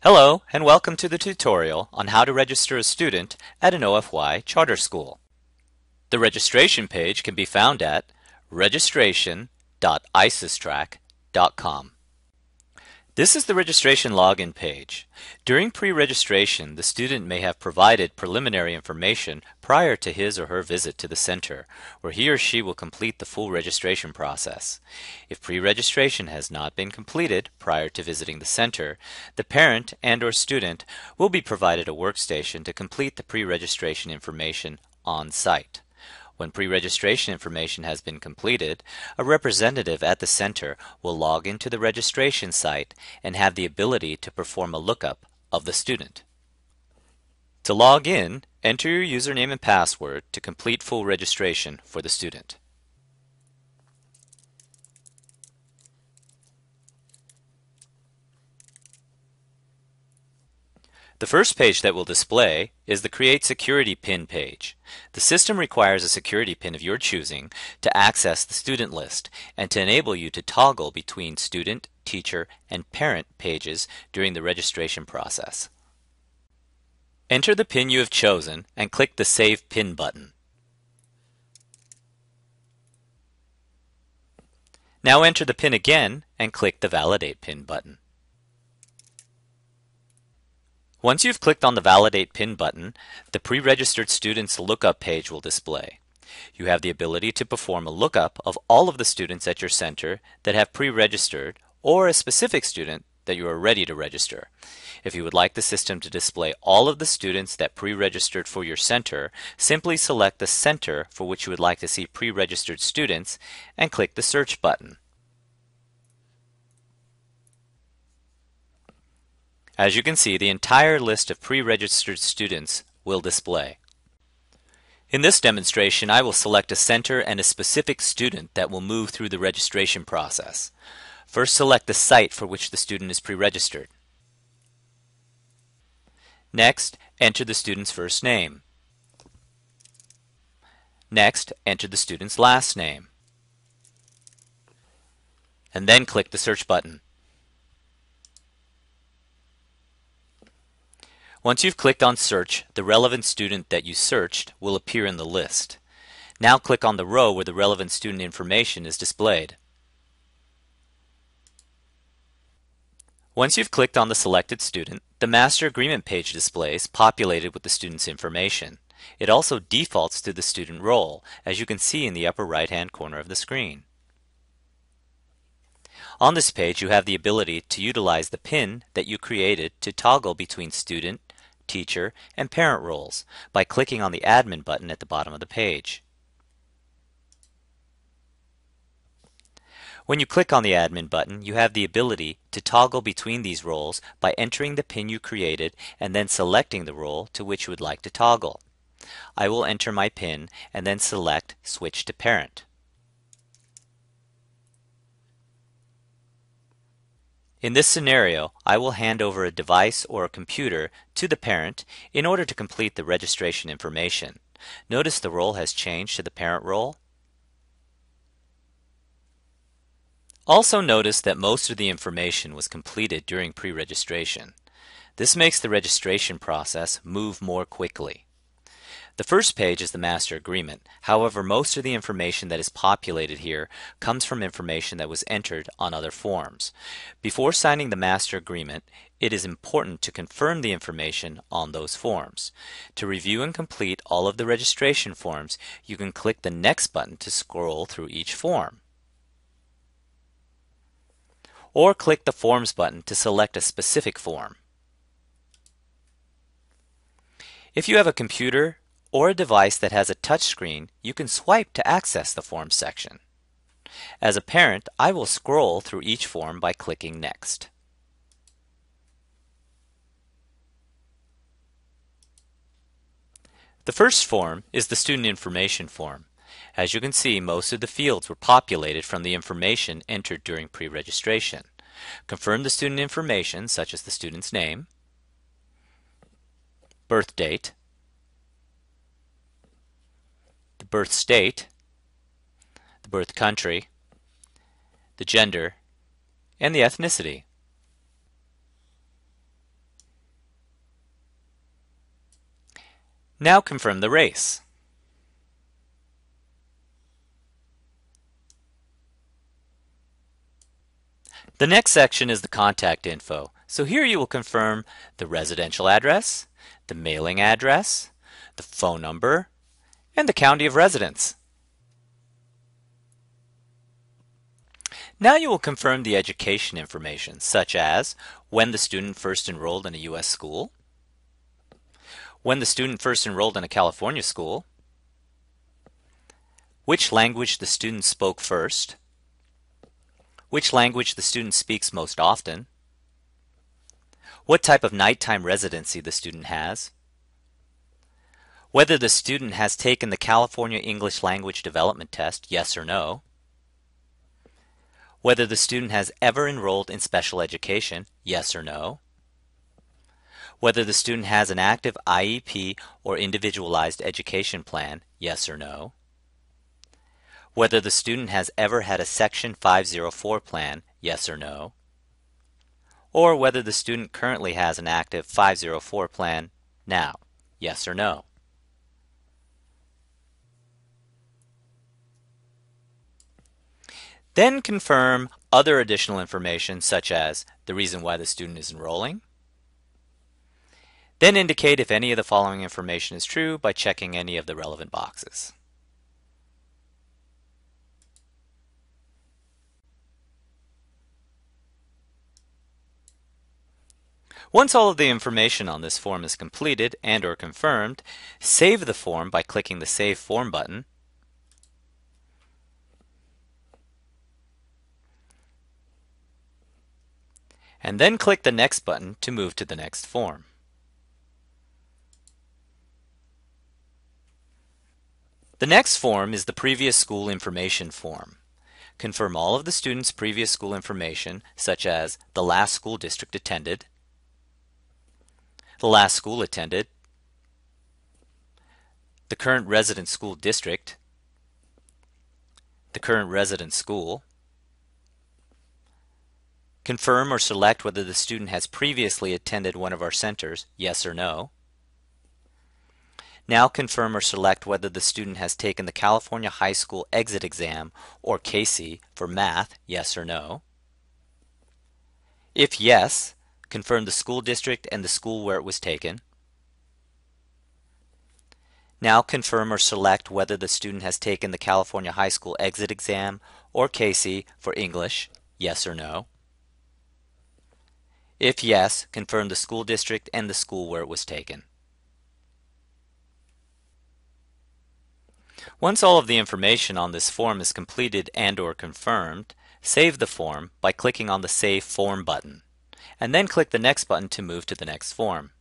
Hello, and welcome to the tutorial on how to register a student at an OFY charter school. The registration page can be found at registration.isistrack.com. This is the registration login page. During pre-registration, the student may have provided preliminary information prior to his or her visit to the center, where he or she will complete the full registration process. If pre-registration has not been completed prior to visiting the center, the parent and/or student will be provided a workstation to complete the pre-registration information on site. When pre-registration information has been completed, a representative at the center will log into the registration site and have the ability to perform a lookup of the student. To log in, enter your username and password to complete full registration for the student. The first page that will display is the Create Security Pin page. The system requires a security pin of your choosing to access the student list and to enable you to toggle between student, teacher, and parent pages during the registration process. Enter the pin you have chosen and click the Save Pin button. Now enter the pin again and click the Validate Pin button. Once you've clicked on the Validate Pin button, the pre-registered student's lookup page will display. You have the ability to perform a lookup of all of the students at your center that have pre-registered or a specific student that you are ready to register. If you would like the system to display all of the students that pre-registered for your center, simply select the center for which you would like to see pre-registered students and click the Search button. As you can see, the entire list of pre-registered students will display. In this demonstration, I will select a center and a specific student that will move through the registration process. First, select the site for which the student is pre-registered. Next, enter the student's first name. Next, enter the student's last name. And then click the Search button. Once you've clicked on Search, the relevant student that you searched will appear in the list. Now click on the row where the relevant student information is displayed. Once you've clicked on the selected student, the Master Agreement page displays, populated with the student's information. It also defaults to the student role, as you can see in the upper right-hand corner of the screen. On this page, you have the ability to utilize the pin that you created to toggle between student, teacher, and parent roles by clicking on the Admin button at the bottom of the page. When you click on the Admin button, you have the ability to toggle between these roles by entering the pin you created and then selecting the role to which you would like to toggle. I will enter my pin and then select Switch to Parent. In this scenario, I will hand over a device or a computer to the parent in order to complete the registration information. Notice the role has changed to the parent role. Also notice that most of the information was completed during pre-registration. This makes the registration process move more quickly. The first page is the Master Agreement. However, most of the information that is populated here comes from information that was entered on other forms. Before signing the Master Agreement, it is important to confirm the information on those forms. To review and complete all of the registration forms, you can click the Next button to scroll through each form. Or click the Forms button to select a specific form. If you have a computer or a device that has a touchscreen, you can swipe to access the Forms section. As a parent, I will scroll through each form by clicking Next. The first form is the Student Information form. As you can see, most of the fields were populated from the information entered during pre-registration. Confirm the student information, such as the student's name, birth date, the birth state, the birth country, the gender, and the ethnicity. Now confirm the race. The next section is the contact info. So here you will confirm the residential address, the mailing address, the phone number, and the county of residence. Now you will confirm the education information, such as when the student first enrolled in a U.S. school, when the student first enrolled in a California school, which language the student spoke first, which language the student speaks most often, what type of nighttime residency the student has, whether the student has taken the California English Language Development Test, yes or no, whether the student has ever enrolled in special education, yes or no, whether the student has an active IEP or individualized education plan, yes or no, whether the student has ever had a Section 504 plan, yes or no, or whether the student currently has an active 504 plan now, yes or no. Then confirm other additional information such as the reason why the student is enrolling. Then indicate if any of the following information is true by checking any of the relevant boxes. Once all of the information on this form is completed and or confirmed, save the form by clicking the Save Form button. And then click the Next button to move to the next form. The next form is the Previous School Information form. Confirm all of the student's previous school information, such as the last school district attended, the last school attended, the current resident school district, the current resident school. Confirm or select whether the student has previously attended one of our centers, yes or no. Now confirm or select whether the student has taken the California High School Exit Exam, or CASE, for math, yes or no. If yes, confirm the school district and the school where it was taken. Now confirm or select whether the student has taken the California High School Exit Exam, or CASE, for English, yes or no. If yes, confirm the school district and the school where it was taken. Once all of the information on this form is completed and or confirmed, save the form by clicking on the Save Form button, and then click the Next button to move to the next form.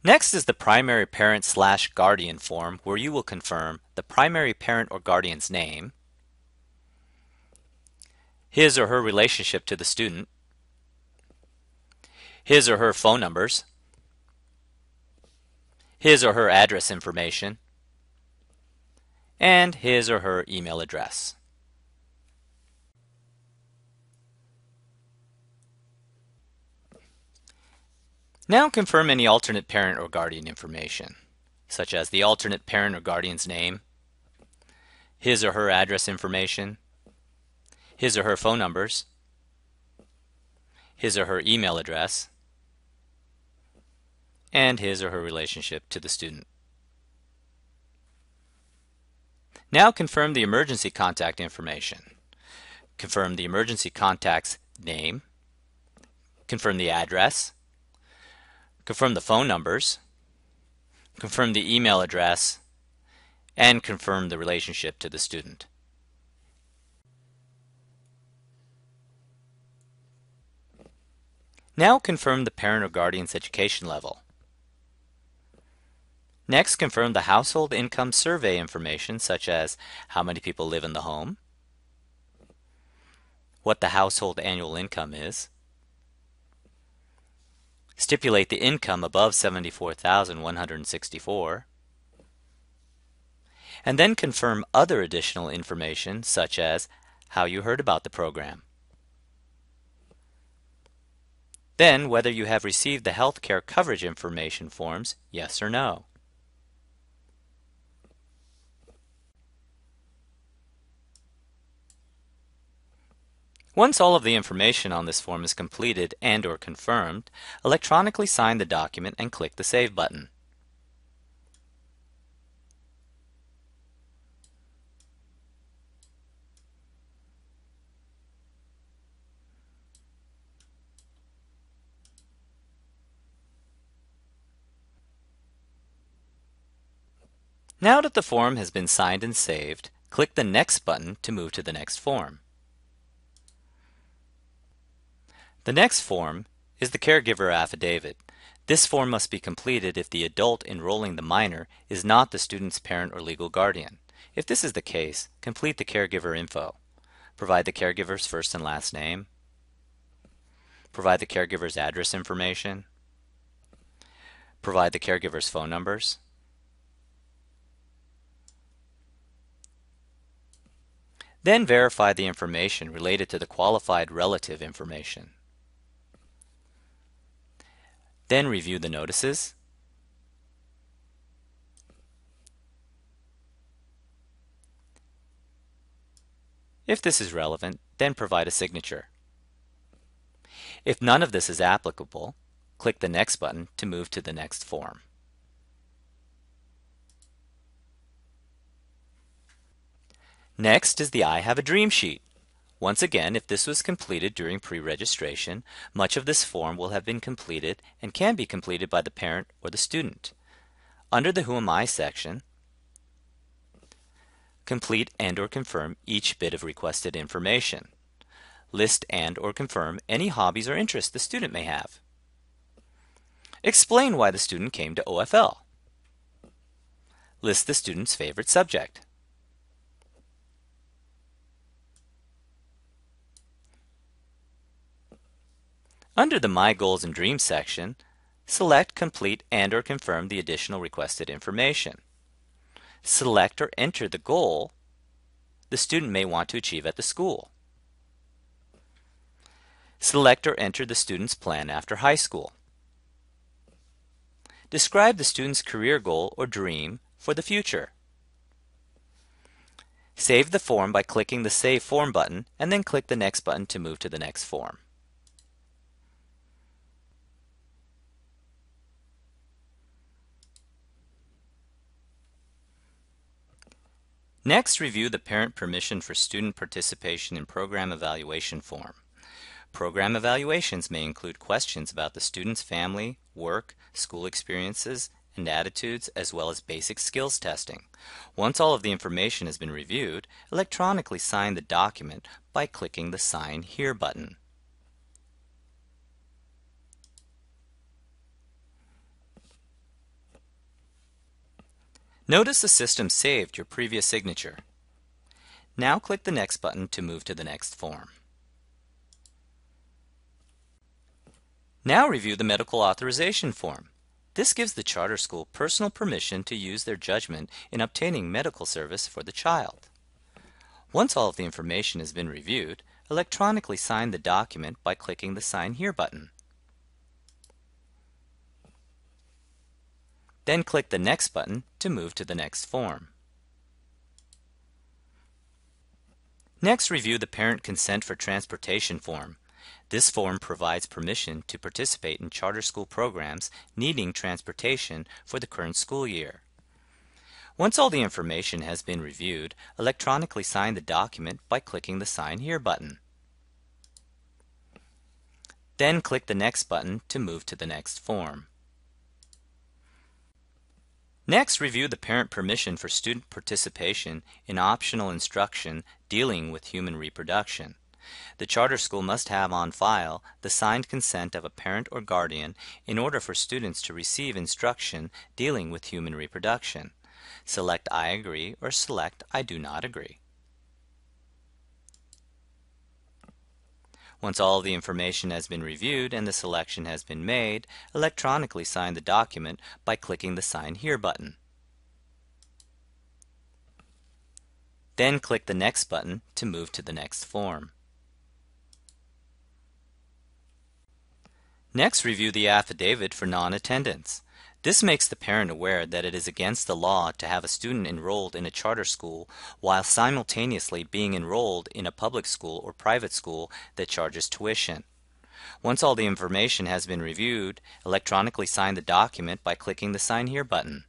Next is the Primary Parent/Guardian form, where you will confirm the primary parent or guardian's name, his or her relationship to the student, his or her phone numbers, his or her address information, and his or her email address. Now confirm any alternate parent or guardian information, such as the alternate parent or guardian's name, his or her address information, his or her phone numbers, his or her email address, and his or her relationship to the student. Now confirm the emergency contact information. Confirm the emergency contact's name, confirm the address, confirm the phone numbers, confirm the email address, and confirm the relationship to the student. Now confirm the parent or guardian's education level. Next, confirm the household income survey information, such as how many people live in the home, what the household annual income is, stipulate the income above $74,164, and then confirm other additional information, such as how you heard about the program. Then whether you have received the health care coverage information forms, yes or no. Once all of the information on this form is completed and/or confirmed, electronically sign the document and click the Save button. Now that the form has been signed and saved, click the Next button to move to the next form. The next form is the caregiver affidavit. This form must be completed if the adult enrolling the minor is not the student's parent or legal guardian. If this is the case, complete the caregiver info. Provide the caregiver's first and last name. Provide the caregiver's address information. Provide the caregiver's phone numbers. Then verify the information related to the qualified relative information. Then review the notices. If this is relevant, then provide a signature. If none of this is applicable, click the Next button to move to the next form. Next is the I Have a Dream sheet. Once again, if this was completed during pre-registration, much of this form will have been completed and can be completed by the parent or the student. Under the Who Am I section, complete and/or confirm each bit of requested information. List and/or confirm any hobbies or interests the student may have. Explain why the student came to OFL. List the student's favorite subject. Under the My Goals and Dreams section, select, complete, and/or confirm the additional requested information. Select or enter the goal the student may want to achieve at the school. Select or enter the student's plan after high school. Describe the student's career goal or dream for the future. Save the form by clicking the Save Form button and then click the Next button to move to the next form. Next, review the Parent Permission for Student Participation in Program Evaluation form. Program evaluations may include questions about the student's family, work, school experiences, and attitudes, as well as basic skills testing. Once all of the information has been reviewed, electronically sign the document by clicking the Sign Here button. Notice the system saved your previous signature. Now click the Next button to move to the next form. Now review the medical authorization form. This gives the charter school personal permission to use their judgment in obtaining medical service for the child. Once all of the information has been reviewed, electronically sign the document by clicking the Sign Here button. Then click the Next button to move to the next form. Next, review the Parent Consent for Transportation form. This form provides permission to participate in charter school programs needing transportation for the current school year. Once all the information has been reviewed, electronically sign the document by clicking the Sign Here button. Then click the Next button to move to the next form. Next, review the Parent Permission for Student Participation in Optional Instruction dealing with human reproduction. The charter school must have on file the signed consent of a parent or guardian in order for students to receive instruction dealing with human reproduction. Select I agree or select I do not agree. Once all of the information has been reviewed and the selection has been made, electronically sign the document by clicking the Sign Here button. Then click the Next button to move to the next form. Next, review the affidavit for non-attendance. This makes the parent aware that it is against the law to have a student enrolled in a charter school while simultaneously being enrolled in a public school or private school that charges tuition. Once all the information has been reviewed, electronically sign the document by clicking the Sign Here button.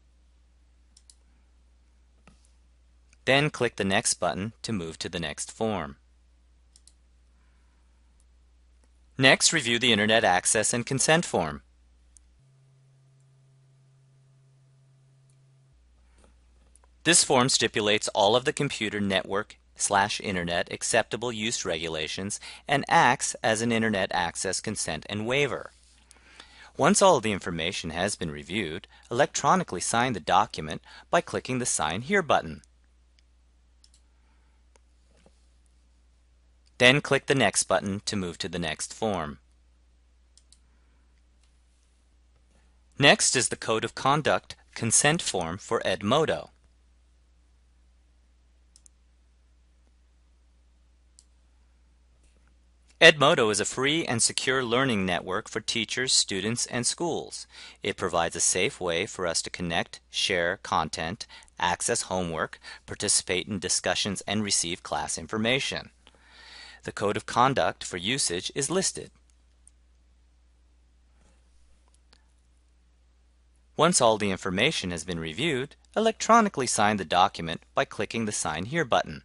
Then click the Next button to move to the next form. Next, review the Internet Access and Consent form. This form stipulates all of the computer network/internet acceptable use regulations and acts as an Internet access consent and waiver. Once all of the information has been reviewed, electronically sign the document by clicking the Sign Here button. Then click the Next button to move to the next form. Next is the Code of Conduct consent form for Edmodo. Edmodo is a free and secure learning network for teachers, students, and schools. It provides a safe way for us to connect, share content, access homework, participate in discussions, and receive class information. The Code of Conduct for usage is listed. Once all the information has been reviewed, electronically sign the document by clicking the Sign Here button.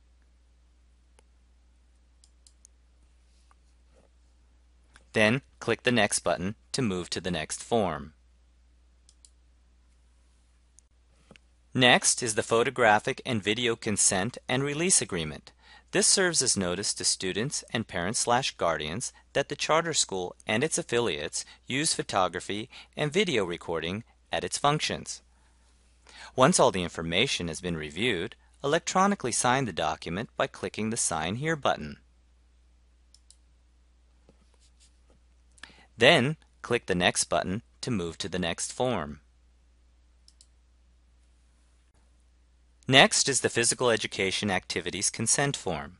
Then click the Next button to move to the next form. Next is the Photographic and Video Consent and Release Agreement. This serves as notice to students and parents/guardians that the charter school and its affiliates use photography and video recording at its functions. Once all the information has been reviewed, electronically sign the document by clicking the Sign Here button. Then click the Next button to move to the next form. Next is the Physical Education Activities Consent form.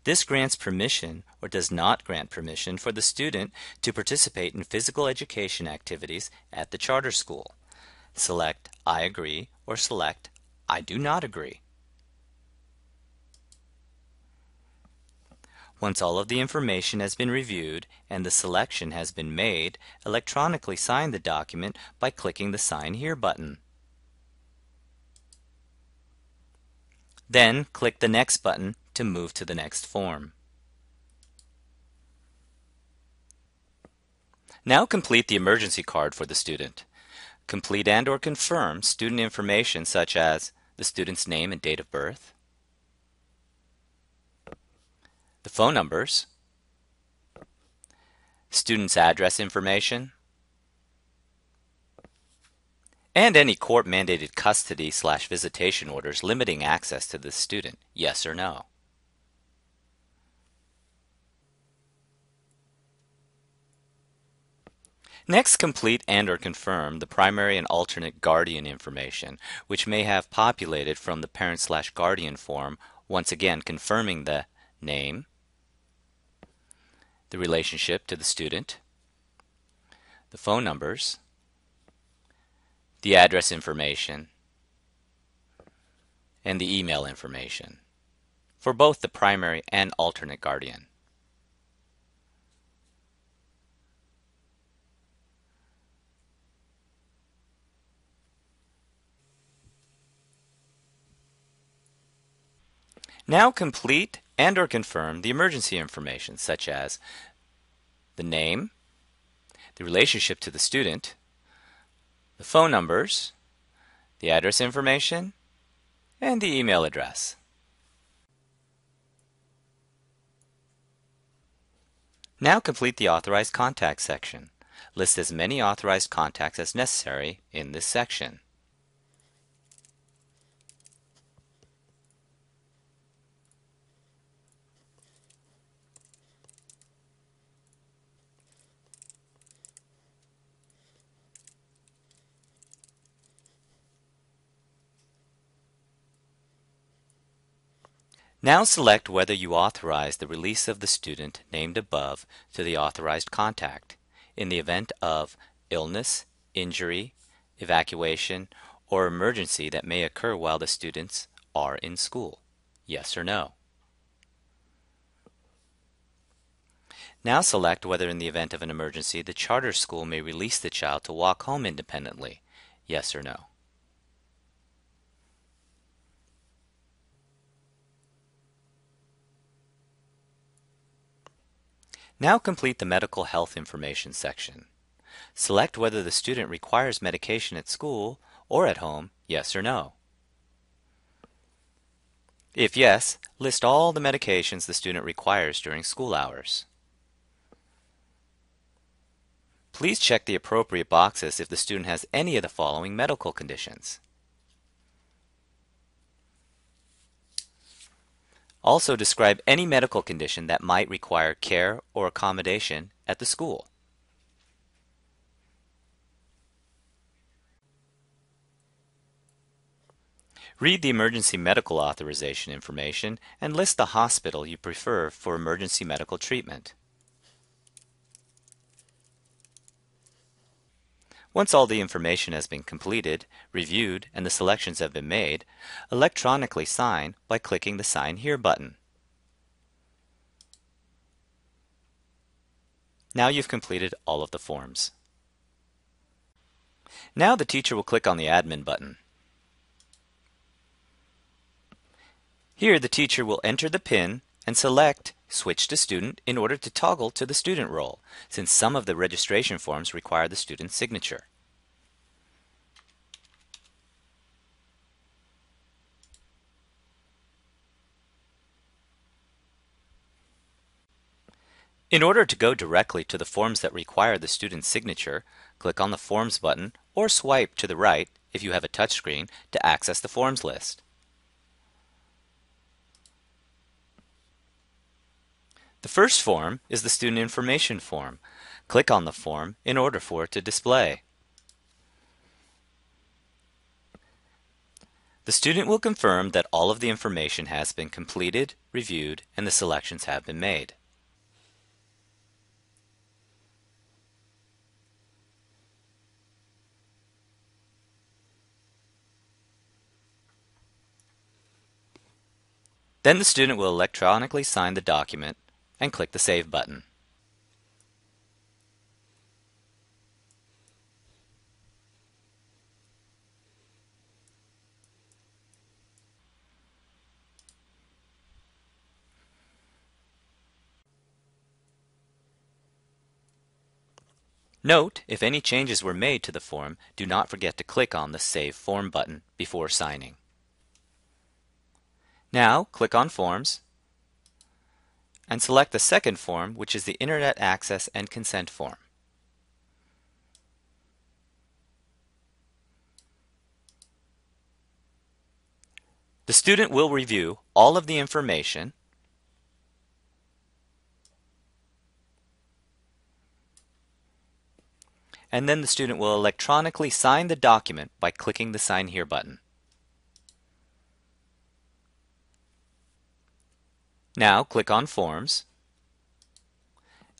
This grants permission or does not grant permission for the student to participate in physical education activities at the charter school. Select I agree or select I do not agree. Once all of the information has been reviewed and the selection has been made, electronically sign the document by clicking the Sign Here button. Then click the Next button to move to the next form. Now complete the emergency card for the student. Complete and/or confirm student information such as the student's name and date of birth, the phone numbers, student's address information, and any court-mandated custody/visitation orders limiting access to the student, yes or no. Next, complete and/or confirm the primary and alternate guardian information, which may have populated from the parent/guardian form, once again confirming the name, the relationship to the student, the phone numbers, the address information, and the email information for both the primary and alternate guardian. Now complete and/or confirm the emergency information such as the name, the relationship to the student, the phone numbers, the address information, and the email address. Now complete the Authorized Contacts section. List as many authorized contacts as necessary in this section. Now select whether you authorize the release of the student named above to the authorized contact. in the event of illness, injury, evacuation, or emergency that may occur while the students are in school? Yes or no? Now select whether in the event of an emergency the charter school may release the child to walk home independently. Yes or no? Now complete the medical health information section. Select whether the student requires medication at school or at home, yes or no. If yes, list all the medications the student requires during school hours. Please check the appropriate boxes if the student has any of the following medical conditions. Also describe any medical condition that might require care or accommodation at the school. Read the emergency medical authorization information and list the hospital you prefer for emergency medical treatment. Once all the information has been completed, reviewed, and the selections have been made, electronically sign by clicking the Sign Here button. Now you've completed all of the forms. Now the teacher will click on the Admin button. Here the teacher will enter the PIN and select Switch to Student in order to toggle to the student role, since some of the registration forms require the student's signature. In order to go directly to the forms that require the student's signature, click on the Forms button or swipe to the right if you have a touchscreen to access the forms list. The first form is the student information form. Click on the form in order for it to display. The student will confirm that all of the information has been completed, reviewed, and the selections have been made. Then the student will electronically sign the document and click the Save button. Note, if any changes were made to the form, do not forget to click on the Save Form button before signing. Now, click on Forms and select the second form, which is the Internet Access and Consent form. The student will review all of the information and then the student will electronically sign the document by clicking the Sign Here button. Now click on Forms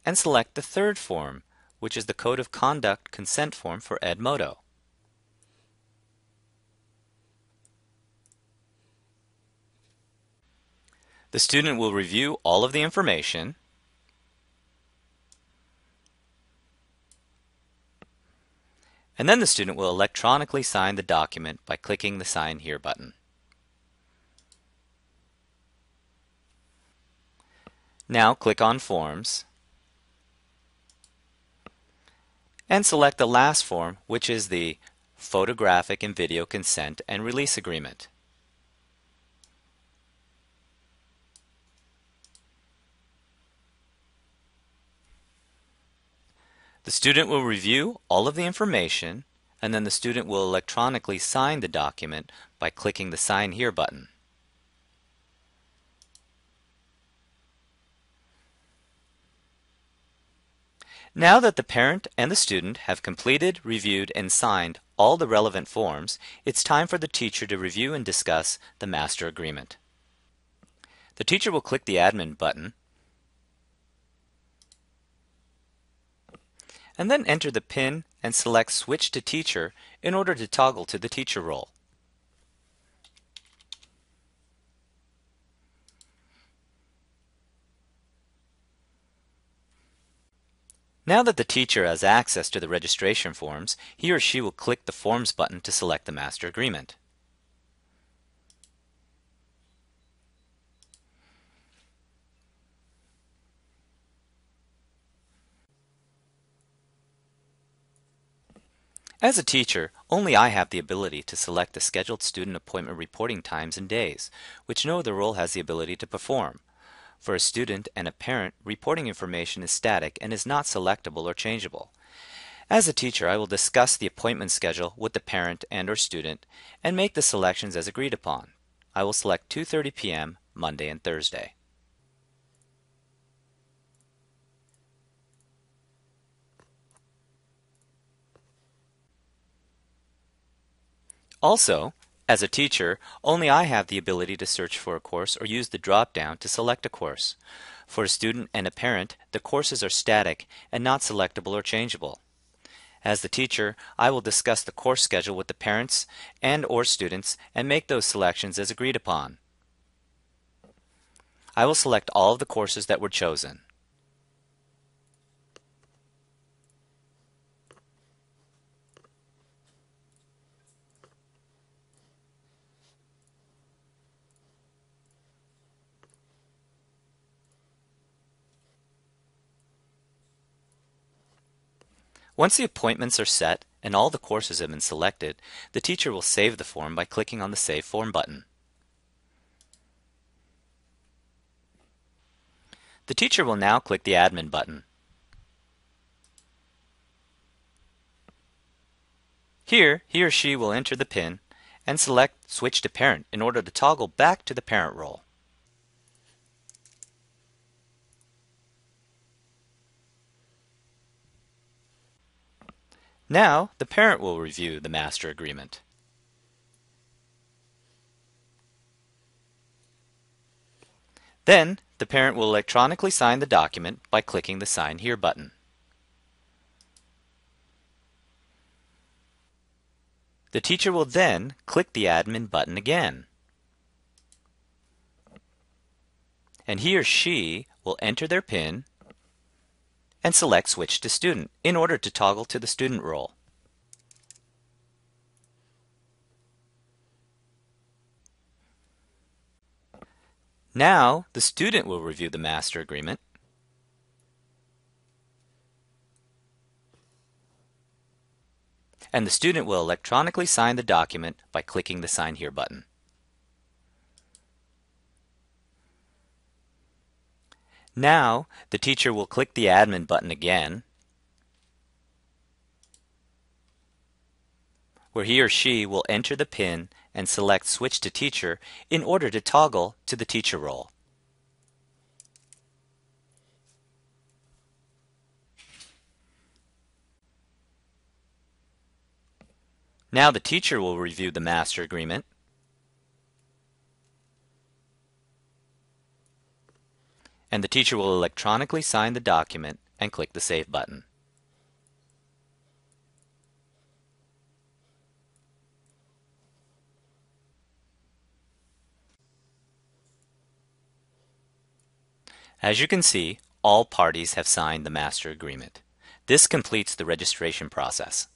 and select the third form, which is the Code of Conduct Consent form for Edmodo. The student will review all of the information and then the student will electronically sign the document by clicking the Sign Here button. Now click on Forms and select the last form, which is the Photographic and Video Consent and Release Agreement. The student will review all of the information and then the student will electronically sign the document by clicking the Sign Here button. Now that the parent and the student have completed, reviewed, and signed all the relevant forms, it's time for the teacher to review and discuss the master agreement. The teacher will click the Admin button and then enter the PIN and select Switch to Teacher in order to toggle to the teacher role. Now that the teacher has access to the registration forms, he or she will click the Forms button to select the master agreement. As a teacher, only I have the ability to select the scheduled student appointment reporting times and days, which no other role has the ability to perform. For a student and a parent, reporting information is static and is not selectable or changeable. As a teacher, I will discuss the appointment schedule with the parent and/or student and make the selections as agreed upon. I will select 2:30 p.m. Monday and Thursday. Also, as a teacher, only I have the ability to search for a course or use the drop-down to select a course. For a student and a parent, the courses are static and not selectable or changeable. As the teacher, I will discuss the course schedule with the parents and/or students and make those selections as agreed upon. I will select all of the courses that were chosen. Once the appointments are set and all the courses have been selected, the teacher will save the form by clicking on the Save Form button. The teacher will now click the Admin button. Here, he or she will enter the PIN and select Switch to Parent in order to toggle back to the parent role. Now, the parent will review the master agreement. Then, the parent will electronically sign the document by clicking the Sign Here button. The teacher will then click the Admin button again. And he or she will enter their PIN and select Switch to Student in order to toggle to the student role. Now, the student will review the master agreement. And the student will electronically sign the document by clicking the Sign Here button. Now, the teacher will click the Admin button again, where he or she will enter the PIN and select Switch to Teacher in order to toggle to the teacher role. Now the teacher will review the master agreement, and the teacher will electronically sign the document and click the Save button. As you can see, all parties have signed the master agreement. This completes the registration process.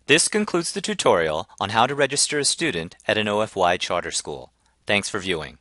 This concludes the tutorial on how to register a student at an OFY charter school. Thanks for viewing.